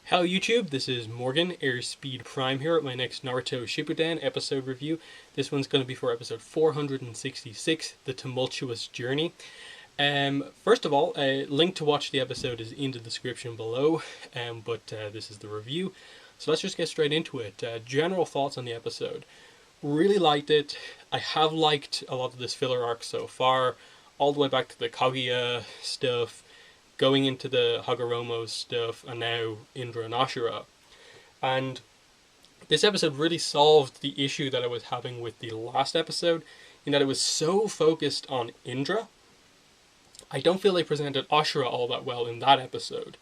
Hello YouTube, this is Morgan, Airspeed Prime here at my next Naruto Shippuden episode review. This one's going to be for episode 466, The Tumultuous Journey. First of all, a link to watch the episode is in the description below, but this is the review. So let's just get straight into it. General thoughts on the episode. Really liked it. I have liked a lot of this filler arc so far, all the way back to the Kaguya stuff, going into the Hagoromo stuff, and now Indra and Ashura. And this episode really solved the issue that I was having with the last episode, in that it was so focused on Indra. I don't feel they presented Ashura all that well in that episode,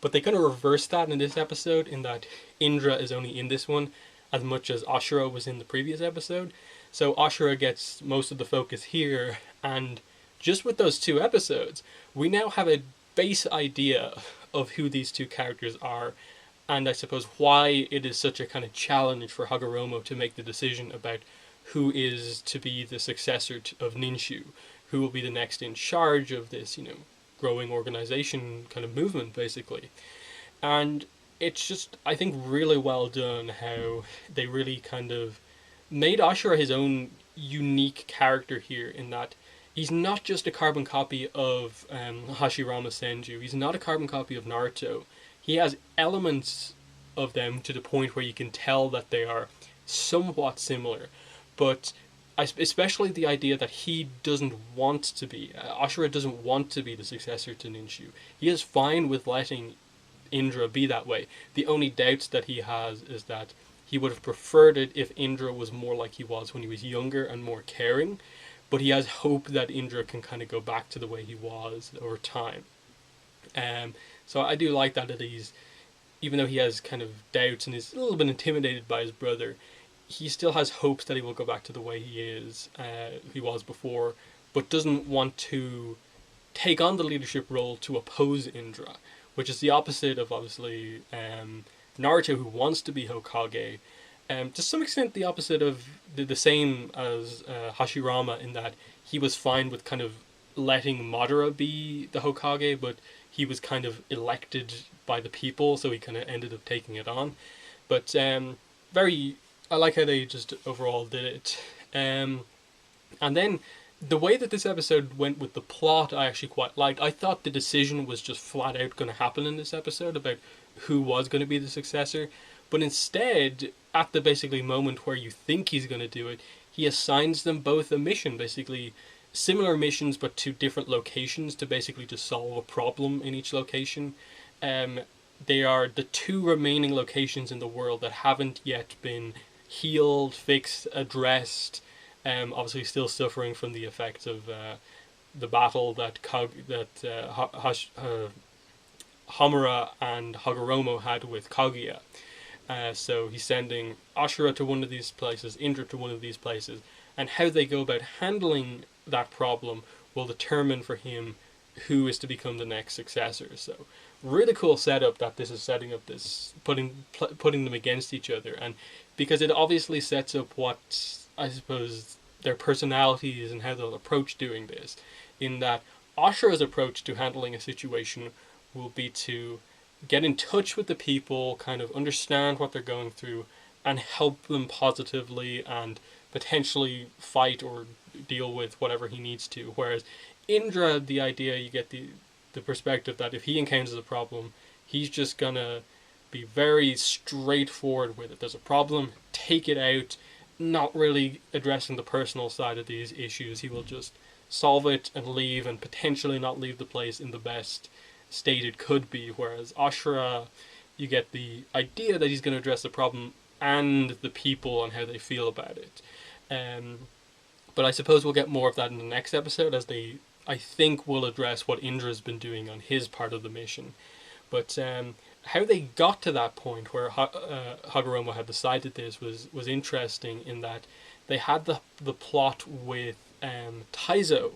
but they kind of reversed that in this episode, in that Indra is only in this one as much as Ashura was in the previous episode. So Ashura gets most of the focus here, and just with those two episodes, we now have a base idea of who these two characters are, and I suppose why it is such a kind of challenge for Hagoromo to make the decision about who is to be the successor of Ninshu, who will be the next in charge of this, growing organization kind of movement, basically. And it's just, I think, really well done how they really kind of made Ashura his own unique character here, in that he's not just a carbon copy of Hashirama Senju. He's not a carbon copy of Naruto. He has elements of them to the point where you can tell that they are somewhat similar. But especially the idea that he doesn't want to be, Ashura doesn't want to be the successor to Ninshu. He is fine with letting Indra be that way. The only doubts that he has is that he would have preferred it if Indra was more like he was when he was younger and more caring. But he has hope that Indra can kind of go back to the way he was over time. So I do like that he's, even though he has kind of doubts and is a little bit intimidated by his brother, he still has hopes that he will go back to the way he was before, but doesn't want to take on the leadership role to oppose Indra, which is the opposite of, obviously, Naruto, who wants to be Hokage. To some extent the opposite of the same as Hashirama, in that he was fine with kind of letting Madara be the Hokage, but he was kind of elected by the people, so he kind of ended up taking it on. But I like how they just overall did it. And then the way that this episode went with the plot, I actually quite liked. I thought the decision was just flat out going to happen in this episode about who was going to be the successor. But instead, at the basically moment where you think he's going to do it, he assigns them both a mission, basically similar missions but to different locations, to basically just solve a problem in each location. They are the two remaining locations in the world that haven't yet been healed, fixed, addressed. Obviously still suffering from the effects of the battle that Hamura and Hagoromo had with Kaguya. So he's sending Ashura to one of these places, Indra to one of these places, and how they go about handling that problem will determine for him who is to become the next successor. So really cool setup that this is setting up, this putting them against each other, and because it obviously sets up what I suppose their personalities and how they'll approach doing this, in that Ashura's approach to handling a situation will be to get in touch with the people, kind of understand what they're going through, and help them positively, and potentially fight or deal with whatever he needs to. Whereas Indra, the idea, you get the perspective that if he encounters a problem, he's just gonna be very straightforward with it. There's a problem, take it out, not really addressing the personal side of these issues. He will just solve it and leave, and potentially not leave the place in the best state it could be. Whereas Ashura, you get the idea that he's going to address the problem and the people and how they feel about it. But I suppose we'll get more of that in the next episode, as they, I think, will address what Indra's been doing on his part of the mission. But how they got to that point where Hagoromo had decided this was interesting, in that they had the plot with Taizo,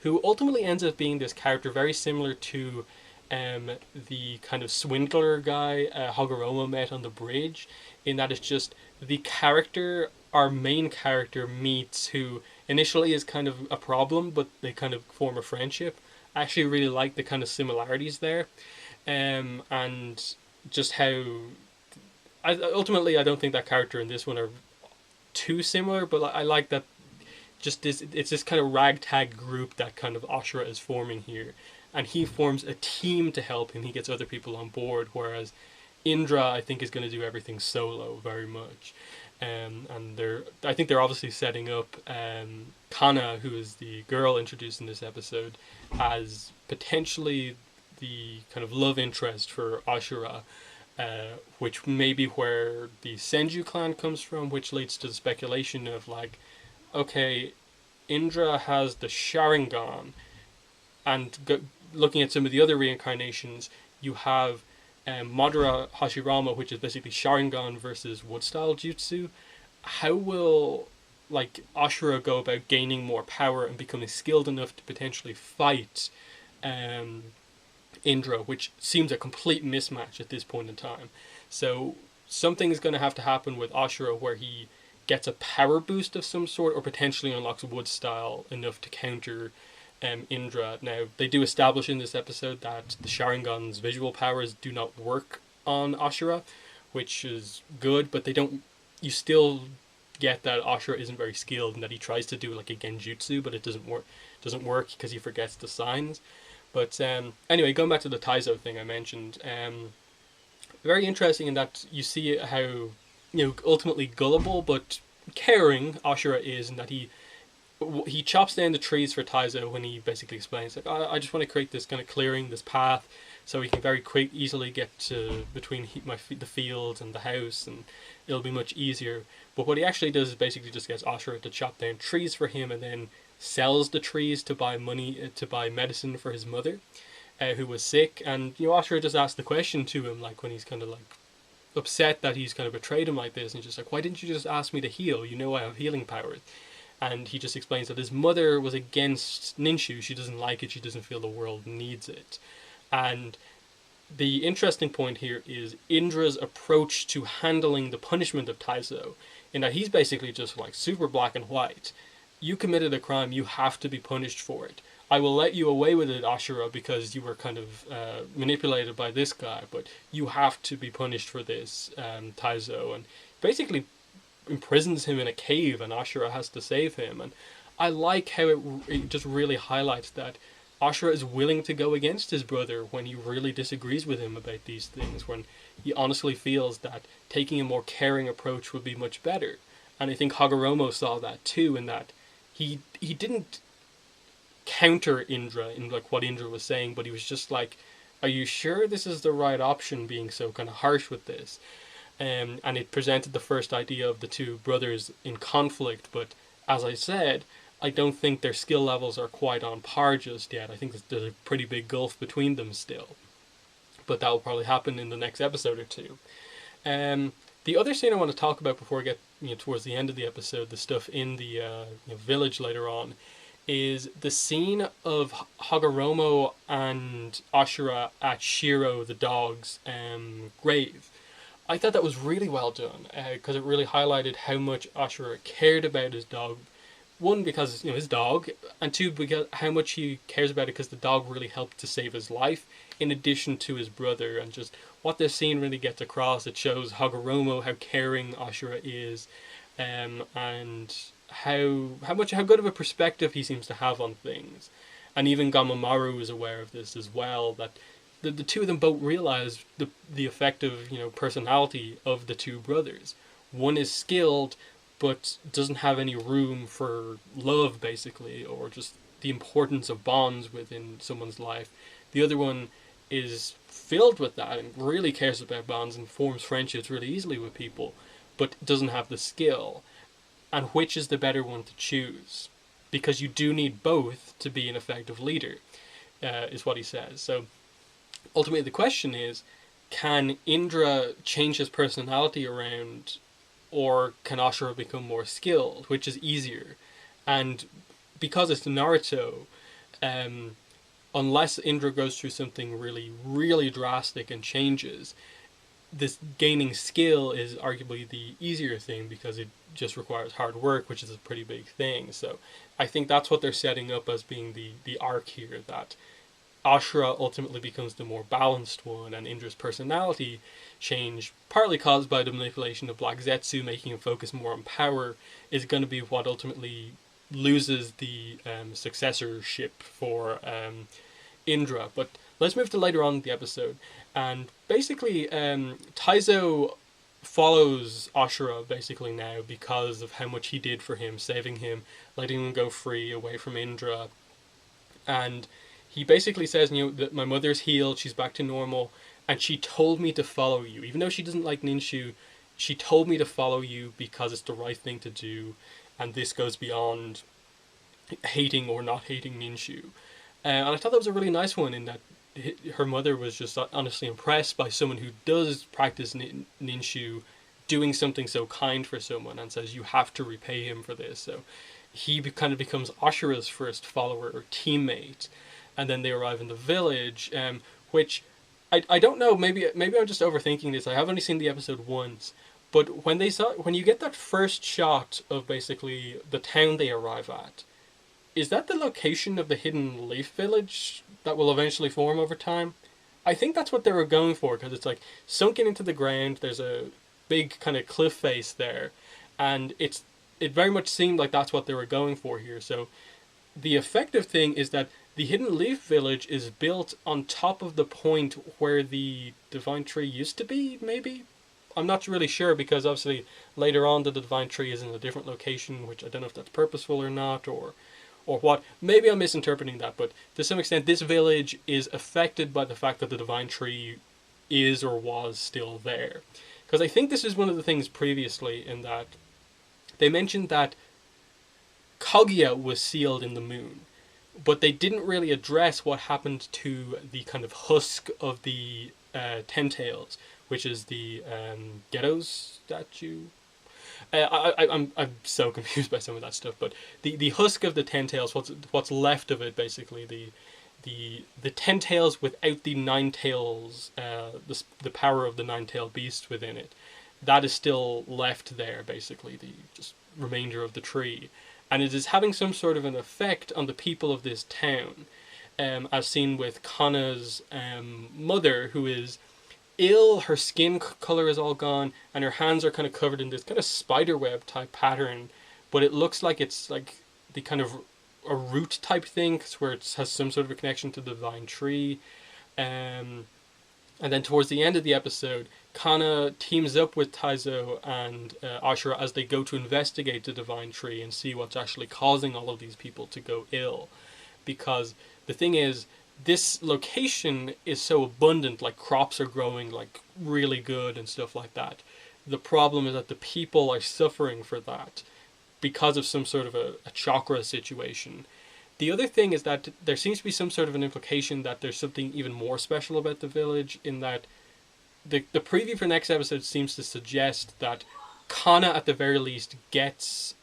who ultimately ends up being this character very similar to the kind of swindler guy Hagoromo met on the bridge, in that it's just the character, our main character, meets who initially is kind of a problem, but they kind of form a friendship. I actually really like the kind of similarities there. And just how ultimately I don't think that character in this one are too similar, but I like that just this it's this kind of ragtag group that kind of Ashura is forming here, and he forms a team to help him. He gets other people on board, whereas Indra I think is going to do everything solo very much. And I think they're obviously setting up Kana, who is the girl introduced in this episode, as potentially the kind of love interest for Ashura, which may be where the Senju clan comes from, which leads to the speculation of like, okay, Indra has the Sharingan, and looking at some of the other reincarnations, you have Madara Hashirama, which is basically Sharingan versus Wood style Jutsu. How will like Ashura go about gaining more power and becoming skilled enough to potentially fight um, Indra, which seems a complete mismatch at this point in time. So something is going to have to happen with Ashura where he gets a power boost of some sort, or potentially unlocks Wood style enough to counter Indra. Now, they do establish in this episode that the Sharingan's visual powers do not work on Ashura, which is good, but they don't. You still get that Ashura isn't very skilled and that he tries to do like a genjutsu, but it doesn't work. Doesn't work because he forgets the signs. But anyway, going back to the Taizo thing I mentioned, very interesting in that you see how ultimately gullible but caring Ashura is, and that he chops down the trees for Taizo when he basically explains like, I just want to create this kind of clearing, this path, so he can very easily get to between the fields and the house, and it'll be much easier. But what he actually does is basically just gets Ashura to chop down trees for him, and then sells the trees to buy money to buy medicine for his mother, who was sick. And Ashura just asked the question to him, like when he's kind of like upset that he's kind of betrayed him like this, and just like, why didn't you just ask me to heal? I have healing powers. And he just explains that his mother was against Ninshu. She doesn't like it. She doesn't feel the world needs it. And the interesting point here is Indra's approach to handling the punishment of Taizo, in that he's basically just like super black and white. You committed a crime, you have to be punished for it. I will let you away with it, Ashura, because you were kind of manipulated by this guy, but you have to be punished for this, Taizo. And basically imprisons him in a cave, and Ashura has to save him. And I like how it just really highlights that Ashura is willing to go against his brother when he really disagrees with him about these things, when he honestly feels that taking a more caring approach would be much better. And I think Hagoromo saw that too, in that he didn't counter Indra in like what Indra was saying, but he was just like, are you sure this is the right option, being so kind of harsh with this? And it presented the first idea of the two brothers in conflict, but as I said, I don't think their skill levels are quite on par just yet. I think there's a pretty big gulf between them still, but that will probably happen in the next episode or two. The other scene I want to talk about before I get towards the end of the episode, the stuff in the village later on, is the scene of Hagoromo and Ashura at Shiro the dog's grave. I thought that was really well done, because it really highlighted how much Ashura cared about his dog. One, because his dog, and two, because how much he cares about it, because the dog really helped to save his life, in addition to his brother. And just what this scene really gets across, it shows Hagoromo how caring Ashura is, and how good of a perspective he seems to have on things. And even Gamamaru is aware of this as well, that the two of them both realize the effective personality of the two brothers. One is skilled, but doesn't have any room for love, basically, or just the importance of bonds within someone's life. The other one is filled with that and really cares about bonds and forms friendships really easily with people, but doesn't have the skill. And which is the better one to choose? Because you do need both to be an effective leader, is what he says. So ultimately the question is, can Indra change his personality around, or can Ashura become more skilled, which is easier? And because it's Naruto, unless Indra goes through something really, really drastic and changes, this gaining skill is arguably the easier thing, because it just requires hard work, which is a pretty big thing. So I think that's what they're setting up as being the arc here, that Ashura ultimately becomes the more balanced one, and Indra's personality change, partly caused by the manipulation of Black Zetsu, making him focus more on power, is going to be what ultimately loses the successorship for Indra. But let's move to later on in the episode. And basically, Taizo follows Ashura basically now because of how much he did for him, saving him, letting him go free away from Indra. And he basically says, that my mother's healed, she's back to normal, and she told me to follow you. Even though she doesn't like Ninshu, she told me to follow you because it's the right thing to do, and this goes beyond hating or not hating Ninshu. And I thought that was a really nice one in that her mother was just honestly impressed by someone who does practice Ninshu doing something so kind for someone, and says you have to repay him for this. So he kind of becomes Ashura's first follower or teammate, and then they arrive in the village, which I don't know. Maybe I'm just overthinking this. I have only seen the episode once, but when you get that first shot of basically the town they arrive at, is that the location of the Hidden Leaf Village that will eventually form over time? I think that's what they were going for, because it's like sunken into the ground. There's a big kind of cliff face there, and it very much seemed like that's what they were going for here. So the effective thing is that the Hidden Leaf Village is built on top of the point where the Divine Tree used to be, maybe? I'm not really sure, because obviously later on the Divine Tree is in a different location, which I don't know if that's purposeful or not, or what. Maybe I'm misinterpreting that, but to some extent this village is affected by the fact that the Divine Tree is or was still there. Because I think this is one of the things previously, in that they mentioned that Kaguya was sealed in the moon, but they didn't really address what happened to the kind of husk of the Ten Tails, which is the Ghetto statue. I'm so confused by some of that stuff, but the husk of the Ten Tails, what's left of it, basically the Ten Tails without the Nine Tails, the power of the Nine-tailed beast within it, that is still left there, basically the just remainder of the tree, and it is having some sort of an effect on the people of this town, as seen with Kana's mother, who is ill. Her skin color is all gone, and her hands are kind of covered in this kind of spiderweb type pattern, but it looks like it's like the kind of a root type thing, where it has some sort of a connection to the Divine Tree. And then towards the end of the episode, Kana teams up with Taizo and Ashura as they go to investigate the Divine Tree and see what's actually causing all of these people to go ill. Because the thing is, this location is so abundant, like crops are growing like really good and stuff like that. The problem is that the people are suffering for that because of some sort of a chakra situation. The other thing is that there seems to be some sort of an implication that there's something even more special about the village, in that the preview for next episode seems to suggest that Kana at the very least gets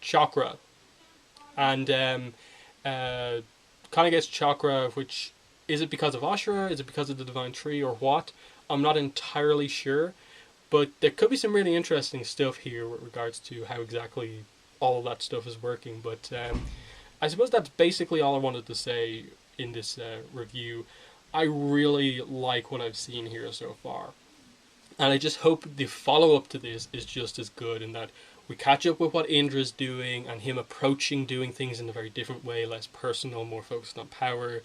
chakra, and Kana gets chakra, which, is it because of Ashura, is it because of the Divine Tree, or what? I'm not entirely sure, but there could be some really interesting stuff here with regards to how exactly all of that stuff is working. But I suppose that's basically all I wanted to say in this review. I really like what I've seen here so far, and I just hope the follow-up to this is just as good, in that we catch up with what Indra's doing, and him approaching doing things in a very different way, less personal, more focused on power,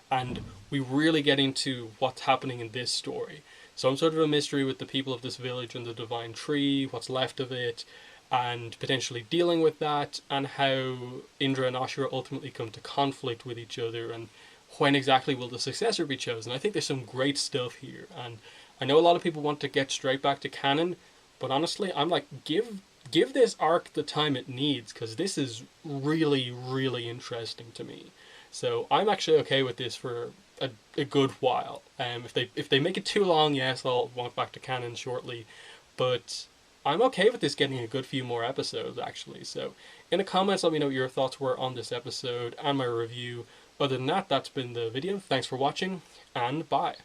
and we really get into what's happening in this story. Some sort of a mystery with the people of this village and the Divine Tree, what's left of it, and potentially dealing with that, and how Indra and Ashura ultimately come to conflict with each other, and when exactly will the successor be chosen. I think there's some great stuff here, and I know a lot of people want to get straight back to canon, but honestly, I'm like, give this arc the time it needs, because this is really, really interesting to me. So I'm actually okay with this for a good while. If they make it too long, yes, I'll walk back to canon shortly, but I'm okay with this getting a good few more episodes, actually. So in the comments, let me know what your thoughts were on this episode and my review. Other than that, that's been the video. Thanks for watching, and bye.